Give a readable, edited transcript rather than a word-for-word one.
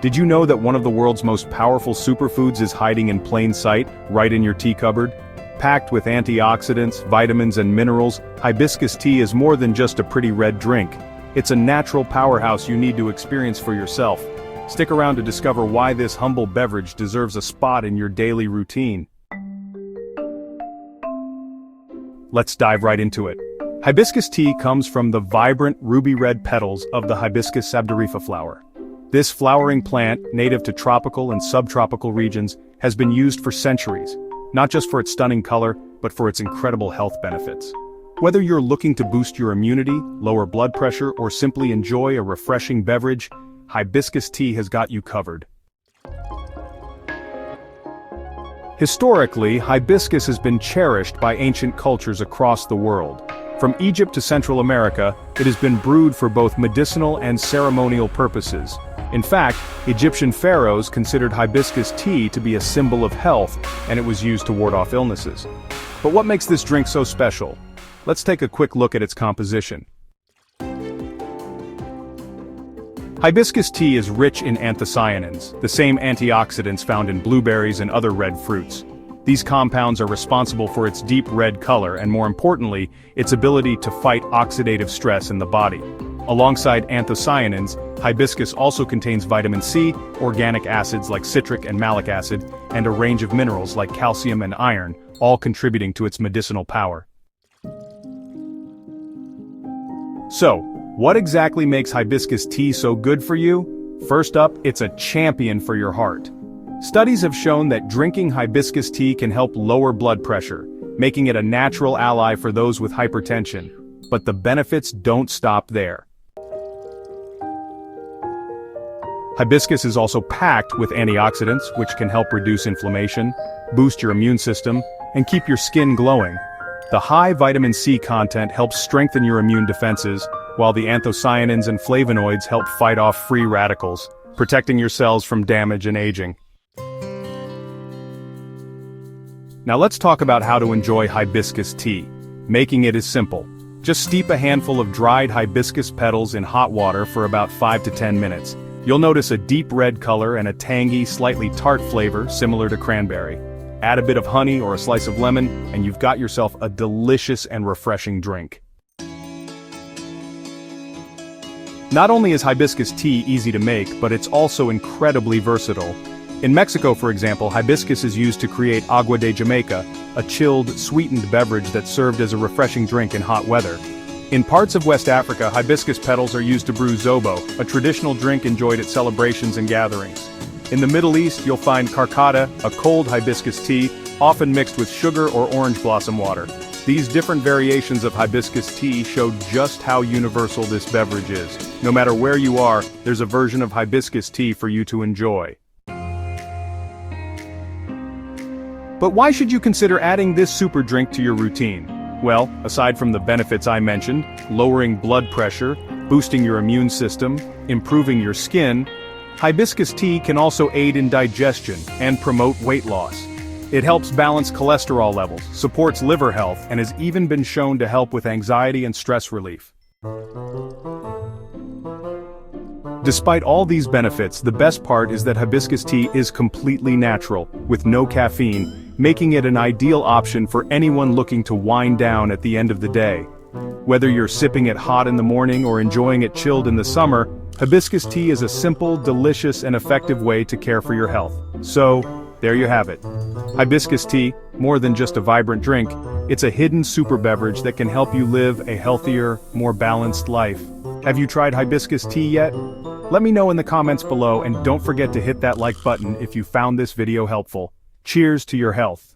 Did you know that one of the world's most powerful superfoods is hiding in plain sight, right in your tea cupboard? Packed with antioxidants, vitamins and minerals, hibiscus tea is more than just a pretty red drink. It's a natural powerhouse you need to experience for yourself. Stick around to discover why this humble beverage deserves a spot in your daily routine. Let's dive right into it. Hibiscus tea comes from the vibrant ruby-red petals of the Hibiscus sabdarifa flower. This flowering plant, native to tropical and subtropical regions, has been used for centuries, not just for its stunning color, but for its incredible health benefits. Whether you're looking to boost your immunity, lower blood pressure, or simply enjoy a refreshing beverage, hibiscus tea has got you covered. Historically, hibiscus has been cherished by ancient cultures across the world. From Egypt to Central America, it has been brewed for both medicinal and ceremonial purposes. In fact, Egyptian pharaohs considered hibiscus tea to be a symbol of health, and it was used to ward off illnesses. But what makes this drink so special? Let's take a quick look at its composition. Hibiscus tea is rich in anthocyanins, the same antioxidants found in blueberries and other red fruits. These compounds are responsible for its deep red color and, more importantly, its ability to fight oxidative stress in the body. Alongside anthocyanins, hibiscus also contains vitamin C, organic acids like citric and malic acid, and a range of minerals like calcium and iron, all contributing to its medicinal power. So, what exactly makes hibiscus tea so good for you? First up, it's a champion for your heart. Studies have shown that drinking hibiscus tea can help lower blood pressure, making it a natural ally for those with hypertension. But the benefits don't stop there. Hibiscus is also packed with antioxidants, which can help reduce inflammation, boost your immune system, and keep your skin glowing. The high vitamin C content helps strengthen your immune defenses, while the anthocyanins and flavonoids help fight off free radicals, protecting your cells from damage and aging. Now let's talk about how to enjoy hibiscus tea. Making it is simple. Just steep a handful of dried hibiscus petals in hot water for about 5 to 10 minutes. You'll notice a deep red color and a tangy, slightly tart flavor similar to cranberry. Add a bit of honey or a slice of lemon, and you've got yourself a delicious and refreshing drink. Not only is hibiscus tea easy to make, but it's also incredibly versatile. In Mexico, for example, hibiscus is used to create agua de Jamaica, a chilled, sweetened beverage that served as a refreshing drink in hot weather. In parts of West Africa, hibiscus petals are used to brew zobo, a traditional drink enjoyed at celebrations and gatherings. In the Middle East, you'll find karkada, a cold hibiscus tea, often mixed with sugar or orange blossom water. These different variations of hibiscus tea show just how universal this beverage is. No matter where you are, there's a version of hibiscus tea for you to enjoy. But why should you consider adding this super drink to your routine? Well, aside from the benefits I mentioned, lowering blood pressure, boosting your immune system, improving your skin, hibiscus tea can also aid in digestion and promote weight loss. It helps balance cholesterol levels, supports liver health, and has even been shown to help with anxiety and stress relief. Despite all these benefits, the best part is that hibiscus tea is completely natural, with no caffeine, making it an ideal option for anyone looking to wind down at the end of the day. Whether you're sipping it hot in the morning or enjoying it chilled in the summer, hibiscus tea is a simple, delicious, and effective way to care for your health. So, there you have it. Hibiscus tea, more than just a vibrant drink, it's a hidden super beverage that can help you live a healthier, more balanced life. Have you tried hibiscus tea yet? Let me know in the comments below, and don't forget to hit that like button if you found this video helpful. Cheers to your health.